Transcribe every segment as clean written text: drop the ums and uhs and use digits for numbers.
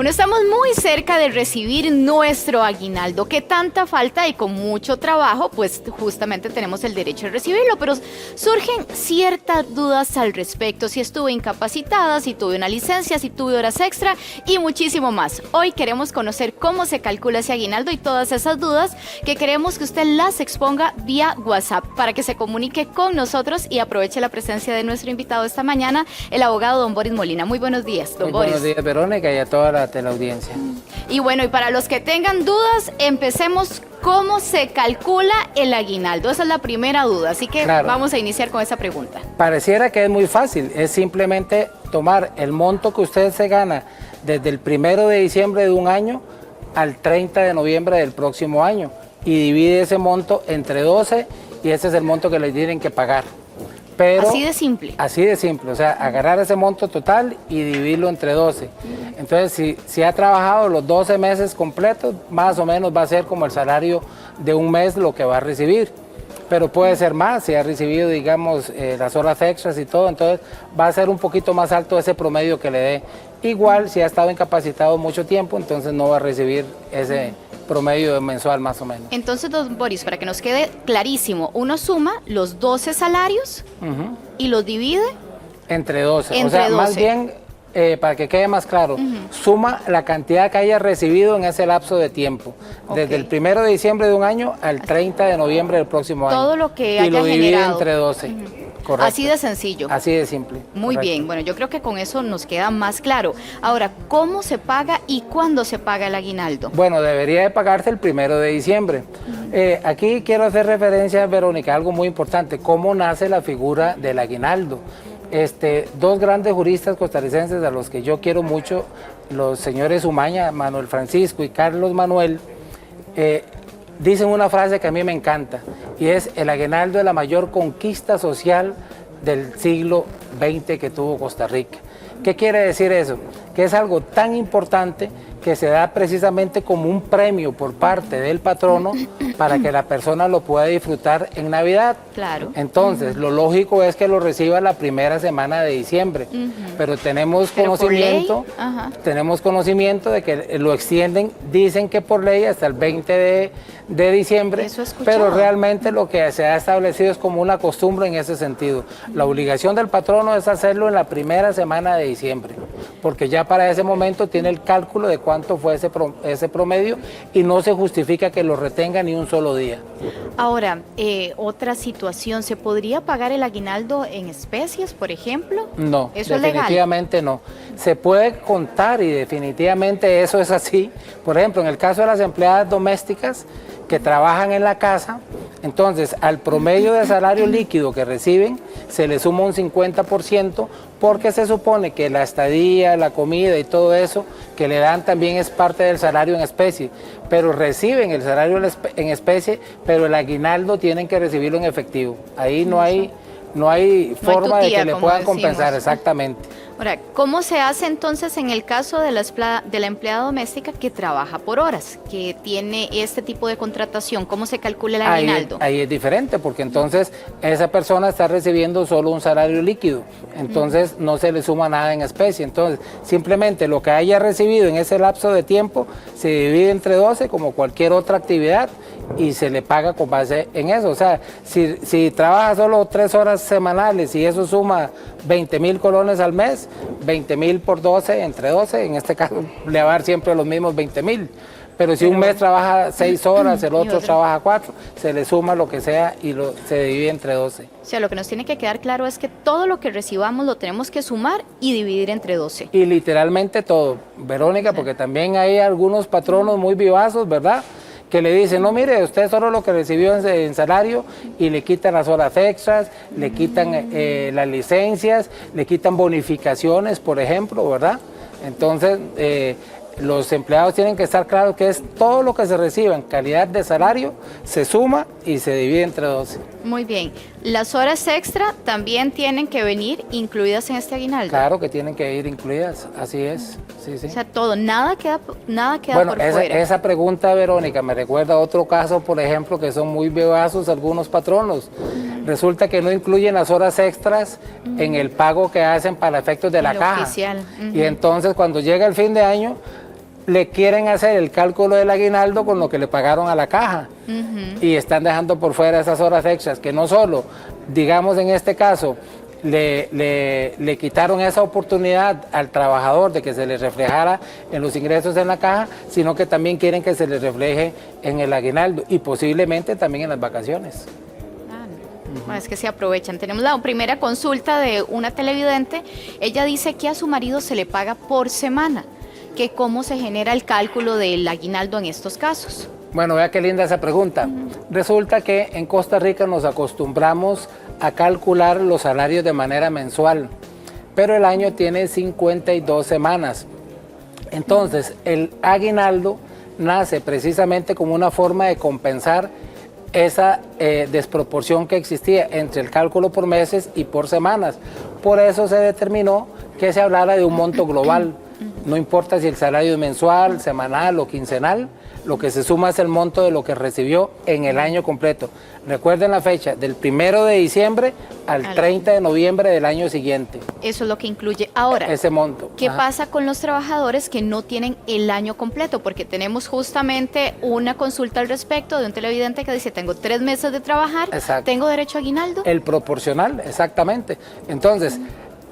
Bueno, estamos muy cerca de recibir nuestro aguinaldo, que tanta falta y con mucho trabajo, pues justamente tenemos el derecho de recibirlo, pero surgen ciertas dudas al respecto, si estuve incapacitada, si tuve una licencia, si tuve horas extra y muchísimo más. Hoy queremos conocer cómo se calcula ese aguinaldo y todas esas dudas que queremos que usted las exponga vía WhatsApp para que se comunique con nosotros y aproveche la presencia de nuestro invitado esta mañana, el abogado don Boris Molina. Muy buenos días, don Boris. Buenos días, Verónica, y a toda la teleaudiencia. Y bueno, y para los que tengan dudas, empecemos. ¿Cómo se calcula el aguinaldo? Esa es la primera duda, así que vamos a iniciar con esa pregunta. Pareciera que es muy fácil, es simplemente tomar el monto que usted se gana desde el 1 de diciembre de un año al 30 de noviembre del próximo año y divide ese monto entre 12 y ese es el monto que le tienen que pagar. Pero, así de simple. Así de simple, o sea, agarrar ese monto total y dividirlo entre 12. Entonces, si ha trabajado los 12 meses completos, más o menos va a ser como el salario de un mes lo que va a recibir. Pero puede ser más, si ha recibido, digamos, las horas extras y todo, entonces va a ser un poquito más alto ese promedio que le dé. Igual, si ha estado incapacitado mucho tiempo, entonces no va a recibir ese promedio mensual más o menos. Entonces, don Boris, para que nos quede clarísimo, uno suma los 12 salarios y los divide entre 12. Entre o sea, 12. Más bien, para que quede más claro, suma la cantidad que haya recibido en ese lapso de tiempo, desde el 1 de diciembre de un año al 30 de noviembre del próximo año. Todo lo que haya y lo divide generado. Entre 12. Correcto. Así de sencillo. Así de simple. Muy bien, bueno, yo creo que con eso nos queda más claro. Ahora, ¿cómo se paga y cuándo se paga el aguinaldo? Bueno, debería de pagarse el 1 de diciembre. Aquí quiero hacer referencia, Verónica, a algo muy importante, cómo nace la figura del aguinaldo. Dos grandes juristas costarricenses a los que yo quiero mucho, los señores Umaña, Manuel Francisco y Carlos Manuel, dicen una frase que a mí me encanta, y es: el aguinaldo es la mayor conquista social del siglo XX que tuvo Costa Rica. ¿Qué quiere decir eso? Que es algo tan importante que se da precisamente como un premio por parte del patrono para que la persona lo pueda disfrutar en Navidad. Claro. Entonces, lo lógico es que lo reciba la primera semana de diciembre, pero tenemos conocimiento de que lo extienden, dicen que por ley hasta el 20 de diciembre, pero realmente lo que se ha establecido es como una costumbre en ese sentido. La obligación del patrono es hacerlo en la primera semana de diciembre, porque ya para ese momento tiene el cálculo de cuánto fue ese promedio y no se justifica que lo retenga ni un solo día. Ahora, otra situación, ¿se podría pagar el aguinaldo en especies, por ejemplo? No, ¿Eso definitivamente es legal? No. Se puede contar y definitivamente eso es así. Por ejemplo, en el caso de las empleadas domésticas que trabajan en la casa, entonces al promedio de salario líquido que reciben se le suma un 50% porque se supone que la estadía, la comida y todo eso que le dan también es parte del salario en especie, pero reciben el salario en especie, pero el aguinaldo tienen que recibirlo en efectivo. Ahí no hay forma de que le puedan compensar, exactamente. Ahora, ¿cómo se hace entonces en el caso de la empleada doméstica que trabaja por horas, que tiene este tipo de contratación? ¿Cómo se calcula el aguinaldo? Ahí es diferente, porque entonces esa persona está recibiendo solo un salario líquido, entonces no se le suma nada en especie. Entonces, simplemente lo que haya recibido en ese lapso de tiempo se divide entre 12 como cualquier otra actividad y se le paga con base en eso. O sea, si trabaja solo 3 horas semanales y eso suma 20,000 colones al mes, 20,000 por 12, entre 12, en este caso le va a dar siempre los mismos 20,000. Pero si un mes trabaja 6 horas, el otro trabaja 4, se le suma lo que sea y se divide entre 12. O sea, lo que nos tiene que quedar claro es que todo lo que recibamos lo tenemos que sumar y dividir entre 12. Y literalmente todo, Verónica, porque también hay algunos patronos muy vivazos, ¿verdad?, que le dicen: no, mire, usted solo lo que recibió en salario, y le quitan las horas extras, le quitan las licencias, le quitan bonificaciones, por ejemplo, ¿verdad? Entonces, los empleados tienen que estar claros que es todo lo que se reciba en calidad de salario, se suma y se divide entre 12. Muy bien. ¿Las horas extra también tienen que venir incluidas en este aguinaldo? Claro que tienen que ir incluidas, así es. Sí, sí. O sea, todo, nada queda por fuera. Esa pregunta, Verónica, me recuerda a otro caso, por ejemplo, que son muy vivazos algunos patronos. Resulta que no incluyen las horas extras en el pago que hacen para efectos de la caja. Oficial. Y entonces, cuando llega el fin de año, le quieren hacer el cálculo del aguinaldo con lo que le pagaron a la caja y están dejando por fuera esas horas extras, que no solo, digamos en este caso, le quitaron esa oportunidad al trabajador de que se le reflejara en los ingresos en la caja, sino que también quieren que se le refleje en el aguinaldo y posiblemente también en las vacaciones. Bueno, es que se aprovechan. Tenemos la primera consulta de una televidente. Ella dice que a su marido se le paga por semana, que cómo se genera el cálculo del aguinaldo en estos casos. Bueno, vea qué linda esa pregunta. Resulta que en Costa Rica nos acostumbramos a calcular los salarios de manera mensual, pero el año tiene 52 semanas. Entonces, el aguinaldo nace precisamente como una forma de compensar esa desproporción que existía entre el cálculo por meses y por semanas. Por eso se determinó que se hablara de un monto global. No importa si el salario es mensual, semanal o quincenal, lo que se suma es el monto de lo que recibió en el año completo. Recuerden la fecha, del 1 de diciembre al 30 de noviembre del año siguiente. Eso es lo que incluye. Ahora, ese monto. ¿Qué pasa con los trabajadores que no tienen el año completo? Porque tenemos justamente una consulta al respecto de un televidente que dice, tengo 3 meses de trabajar, ¿tengo derecho a aguinaldo? El proporcional, exactamente. Entonces,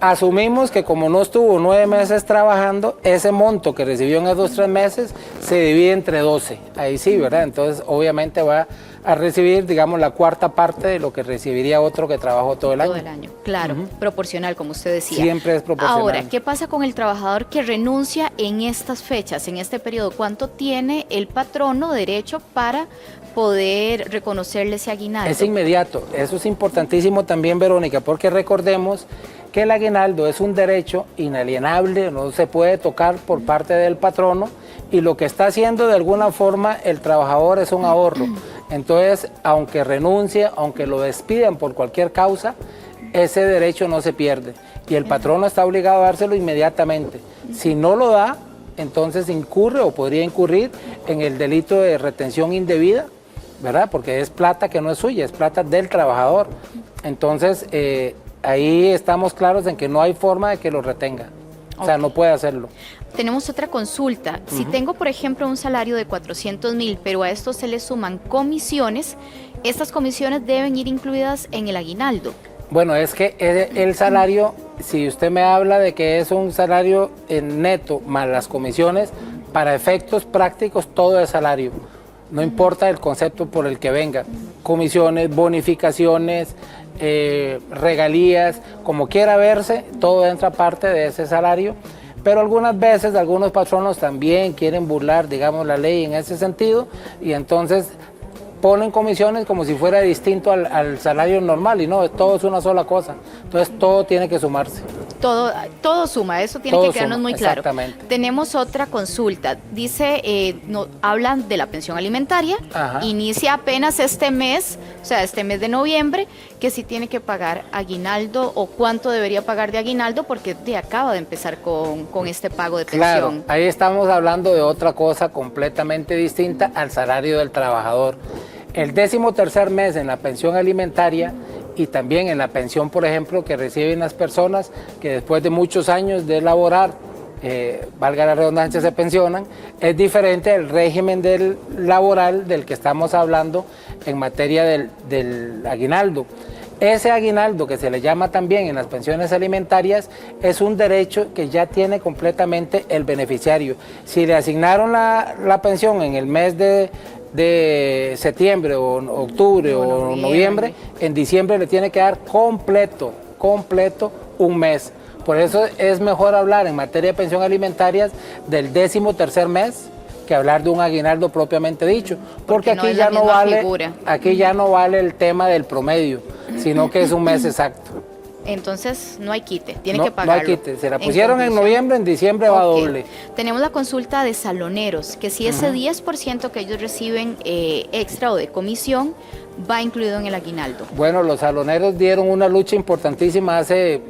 asumimos que como no estuvo 9 meses trabajando, ese monto que recibió en esos 3 meses se divide entre 12. Ahí sí, ¿verdad? Entonces, obviamente va a recibir, digamos, la cuarta parte de lo que recibiría otro que trabajó todo el año. Todo el año, claro, proporcional, como usted decía. Siempre es proporcional. Ahora, ¿qué pasa con el trabajador que renuncia en estas fechas, en este periodo? ¿Cuánto tiene el patrono derecho para poder reconocerle ese aguinaldo? Es inmediato. Eso es importantísimo también, Verónica, porque recordemos que el aguinaldo es un derecho inalienable, no se puede tocar por parte del patrono, y lo que está haciendo de alguna forma el trabajador es un ahorro. Entonces, aunque renuncie, aunque lo despidan por cualquier causa, ese derecho no se pierde y el patrono está obligado a dárselo inmediatamente. Si no lo da, entonces incurre o podría incurrir en el delito de retención indebida, ¿verdad? Porque es plata que no es suya, es plata del trabajador. Entonces, ahí estamos claros en que no hay forma de que lo retenga. O sea, no puede hacerlo. Tenemos otra consulta. Si tengo, por ejemplo, un salario de 400,000, pero a esto se le suman comisiones, ¿estas comisiones deben ir incluidas en el aguinaldo? Bueno, es que el salario, si usted me habla de que es un salario neto más las comisiones, para efectos prácticos todo es salario. No importa el concepto por el que venga. Comisiones, bonificaciones, regalías, como quiera verse, todo entra parte de ese salario, pero algunas veces algunos patronos también quieren burlar, digamos, la ley en ese sentido, y entonces ponen comisiones como si fuera distinto al salario normal, y no, todo es una sola cosa, entonces todo tiene que sumarse. Todo suma, eso tiene que quedarnos muy claro. Exactamente. Tenemos otra consulta, dice, hablan de la pensión alimentaria, inicia apenas este mes, o sea, este mes de noviembre, que sí tiene que pagar aguinaldo o cuánto debería pagar de aguinaldo porque acaba de empezar con este pago de pensión. Claro, ahí estamos hablando de otra cosa completamente distinta al salario del trabajador. El 13º mes en la pensión alimentaria y también en la pensión, por ejemplo, que reciben las personas que después de muchos años de laborar, valga la redundancia, se pensionan, es diferente del régimen laboral del que estamos hablando en materia del aguinaldo. Ese aguinaldo, que se le llama también en las pensiones alimentarias, es un derecho que ya tiene completamente el beneficiario. Si le asignaron la pensión en el mes de septiembre o octubre o noviembre, en diciembre le tiene que dar completo un mes. Por eso es mejor hablar en materia de pensión alimentaria del 13º mes que hablar de un aguinaldo propiamente dicho, porque aquí ya no vale el tema del promedio, sino que es un mes exacto. Entonces no hay quite, tiene que pagarlo. No hay quite, se la pusieron en noviembre, en diciembre va doble. Tenemos la consulta de saloneros, que si ese 10% que ellos reciben extra o de comisión va incluido en el aguinaldo. Bueno, los saloneros dieron una lucha importantísima hace,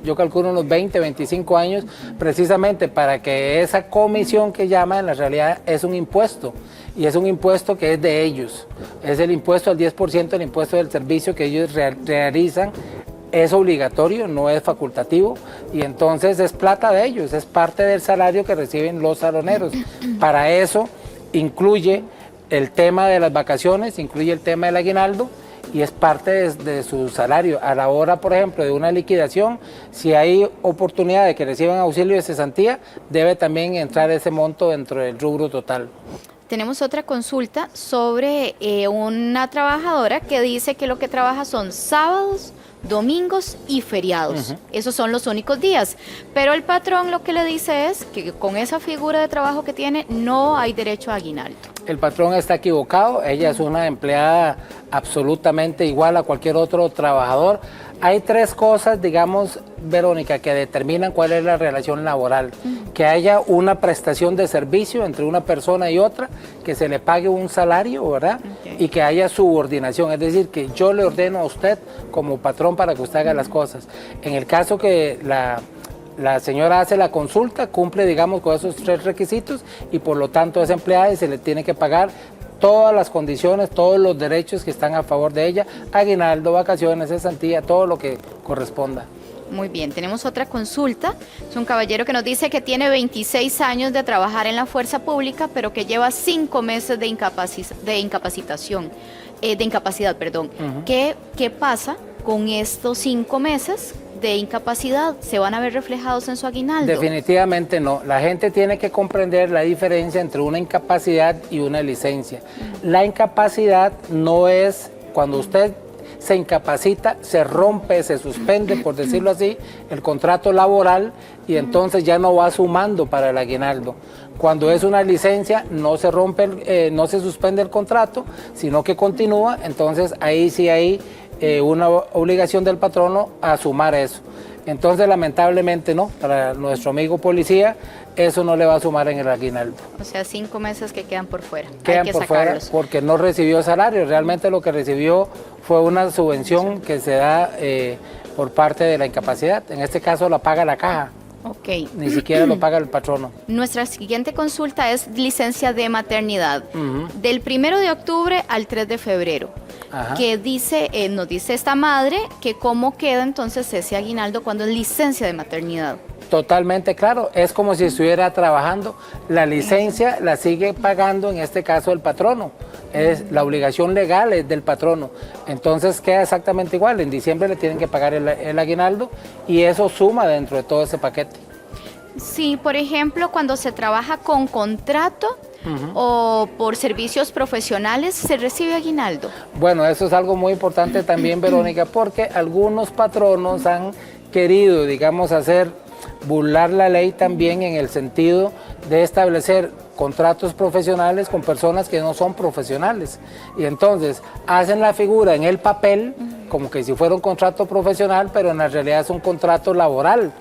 yo calculo, unos 20, 25 años, precisamente para que esa comisión que llaman, en la realidad es un impuesto, y es un impuesto que es de ellos. Es el impuesto al 10%, el impuesto del servicio que ellos realizan es obligatorio, no es facultativo, y entonces es plata de ellos, es parte del salario que reciben los saloneros. Para eso incluye el tema de las vacaciones, incluye el tema del aguinaldo, y es parte de su salario. A la hora, por ejemplo, de una liquidación, si hay oportunidad de que reciban auxilio de cesantía, debe también entrar ese monto dentro del rubro total. Tenemos otra consulta sobre una trabajadora que dice que lo que trabaja son sábados, domingos y feriados. Esos son los únicos días. Pero el patrón lo que le dice es que con esa figura de trabajo que tiene no hay derecho a aguinaldo. El patrón está equivocado, ella es una empleada absolutamente igual a cualquier otro trabajador. Hay tres cosas, digamos, Verónica, que determinan cuál es la relación laboral. Que haya una prestación de servicio entre una persona y otra, que se le pague un salario, ¿verdad? Y que haya subordinación, es decir, que yo le ordeno a usted como patrón para que usted haga las cosas. En el caso que la señora hace la consulta, cumple, digamos, con esos tres requisitos y por lo tanto es empleada y se le tiene que pagar todas las condiciones, todos los derechos que están a favor de ella, aguinaldo, vacaciones, cesantía, todo lo que corresponda. Muy bien, tenemos otra consulta. Es un caballero que nos dice que tiene 26 años de trabajar en la fuerza pública, pero que lleva 5 meses de incapacidad. ¿Qué pasa con estos 5 meses de incapacidad? ¿Se van a ver reflejados en su aguinaldo? Definitivamente no. La gente tiene que comprender la diferencia entre una incapacidad y una licencia. La incapacidad no es cuando usted se incapacita, se rompe, se suspende, por decirlo así, el contrato laboral y entonces ya no va sumando para el aguinaldo. Cuando es una licencia, no se rompe, no se suspende el contrato, sino que continúa, entonces ahí sí hay una obligación del patrono a sumar eso. Entonces, lamentablemente no, para nuestro amigo policía, eso no le va a sumar en el aguinaldo. O sea, 5 meses que quedan por fuera. Quedan hay que por sacarlos. fuera porque no recibió salario, realmente lo que recibió fue una subvención que se da por parte de la incapacidad, en este caso la paga la caja. Ok. Ni siquiera lo paga el patrono. Nuestra siguiente consulta es licencia de maternidad. Del 1 de octubre al 3 de febrero. Que dice, nos dice esta madre que cómo queda entonces ese aguinaldo cuando es licencia de maternidad. Totalmente claro, es como si estuviera trabajando. La licencia la sigue pagando en este caso el patrono. Es la obligación legal es del patrono. Entonces queda exactamente igual. En diciembre le tienen que pagar el aguinaldo y eso suma dentro de todo ese paquete. Sí, por ejemplo, cuando se trabaja con contrato o por servicios profesionales, ¿se recibe aguinaldo? Bueno, eso es algo muy importante también, Verónica, porque algunos patronos han querido, digamos, burlar la ley también en el sentido de establecer contratos profesionales con personas que no son profesionales. Y entonces hacen la figura en el papel como que si fuera un contrato profesional, pero en la realidad es un contrato laboral.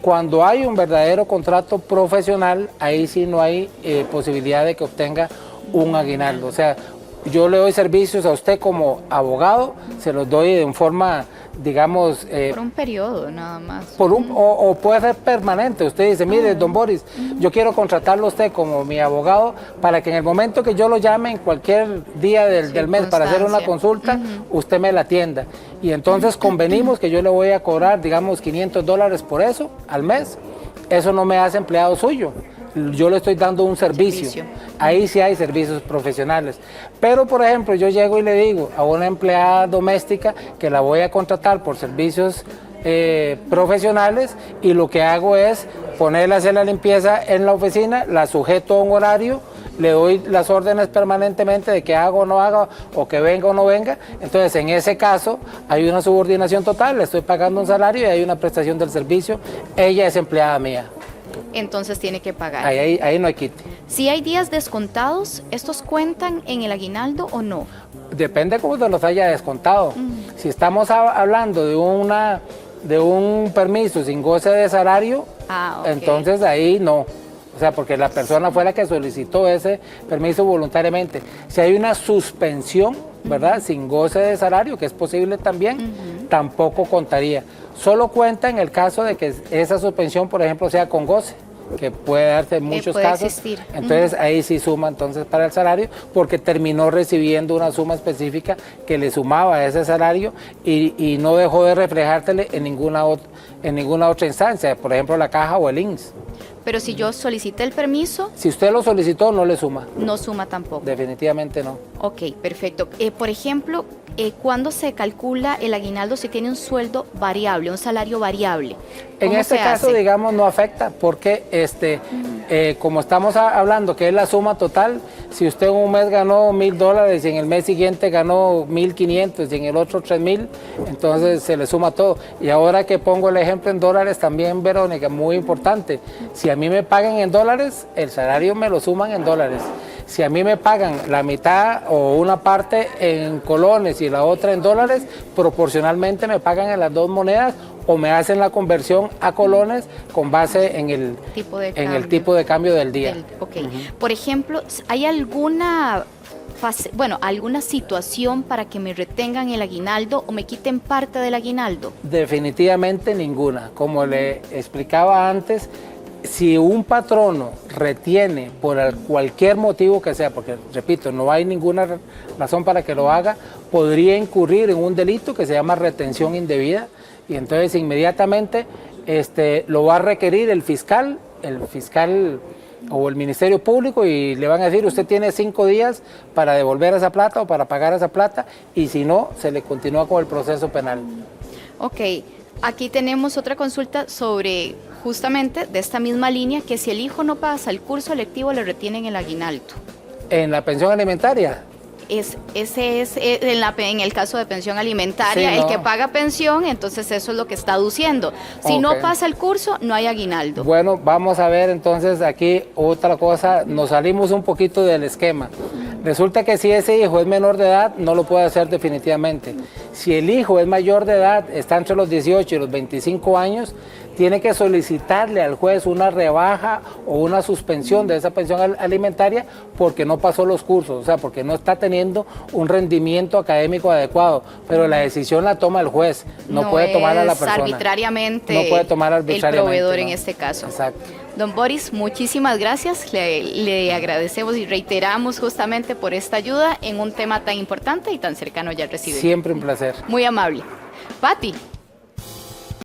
Cuando hay un verdadero contrato profesional, ahí sí no hay posibilidad de que obtenga un aguinaldo. O sea, yo le doy servicios a usted como abogado, se los doy de forma, digamos... por un periodo nada más. O puede ser permanente. Usted dice, mire, don Boris, yo quiero contratarlo a usted como mi abogado para que en el momento que yo lo llame en cualquier día del mes para hacer una consulta, usted me la atienda. Y entonces convenimos que yo le voy a cobrar, digamos, $500 por eso al mes. Eso no me hace empleado suyo. Yo le estoy dando un servicio. Ahí sí hay servicios profesionales. Pero, por ejemplo, yo llego y le digo a una empleada doméstica que la voy a contratar por servicios profesionales y lo que hago es ponerle a hacer la limpieza en la oficina, la sujeto a un horario, le doy las órdenes permanentemente de que haga o no haga, o que venga o no venga. Entonces, en ese caso, hay una subordinación total, le estoy pagando un salario y hay una prestación del servicio. Ella es empleada mía. Entonces tiene que pagar. Ahí no hay quite. Si hay días descontados, ¿estos cuentan en el aguinaldo o no? Depende cómo se los haya descontado. Si estamos hablando de un permiso sin goce de salario, entonces ahí no. O sea, porque la persona fue la que solicitó ese permiso voluntariamente. Si hay una suspensión, ¿verdad? Sin goce de salario, que es posible también, tampoco contaría. Solo cuenta en el caso de que esa suspensión, por ejemplo, sea con goce. que puede darse en muchos puede casos. existir. Entonces ahí sí suma entonces para el salario, porque terminó recibiendo una suma específica que le sumaba a ese salario y no dejó de reflejársele en ninguna otra instancia, por ejemplo la caja o el INSS. Pero si yo solicité el permiso, Si usted lo solicitó, no le suma. no suma tampoco. Definitivamente no. Ok, perfecto. Por ejemplo, ¿cuándo se calcula el aguinaldo si tiene un sueldo variable, un salario variable? En ¿Cómo este se caso, hace? digamos, no afecta porque como estamos hablando que es la suma total, si usted en un mes ganó $1,000 y en el mes siguiente ganó 1,500 y en el otro 3,000, entonces se le suma todo. Y ahora que pongo el ejemplo en dólares también, Verónica, muy importante, si a mí me pagan en dólares, el salario me lo suman en dólares. Si a mí me pagan la mitad o una parte en colones y la otra en dólares, proporcionalmente me pagan en las dos monedas o me hacen la conversión a colones con base en el tipo de cambio del día. Ok. Por ejemplo, ¿hay alguna alguna situación para que me retengan el aguinaldo o me quiten parte del aguinaldo? Definitivamente ninguna. Como le explicaba antes, si un patrono retiene por cualquier motivo que sea, porque repito, no hay ninguna razón para que lo haga, podría incurrir en un delito que se llama retención indebida y entonces inmediatamente lo va a requerir el fiscal o el Ministerio Público y le van a decir usted tiene 5 días para devolver esa plata o para pagar esa plata y si no, se le continúa con el proceso penal. Ok, aquí tenemos otra consulta sobre justamente de esta misma línea, que si el hijo no pasa el curso lectivo le retienen el aguinaldo. En la pensión alimentaria. Ese es en el caso de pensión alimentaria, Sí, no. el que paga pensión, entonces eso es lo que está aduciendo. Si no pasa el curso, no hay aguinaldo. Bueno, vamos a ver entonces aquí otra cosa, nos salimos un poquito del esquema. Resulta que si ese hijo es menor de edad, no lo puede hacer definitivamente. Si el hijo es mayor de edad, está entre los 18 y los 25 años, tiene que solicitarle al juez una rebaja o una suspensión de esa pensión alimentaria porque no pasó los cursos, o sea, porque no está teniendo un rendimiento académico adecuado, pero la decisión la toma el juez, no puede tomarla la persona. Arbitrariamente, no puede tomar arbitrariamente, el proveedor no. En este caso. Exacto. Don Boris, muchísimas gracias, le agradecemos y reiteramos justamente por esta ayuda en un tema tan importante y tan cercano ya recibido. Siempre un placer. Muy amable. Pati.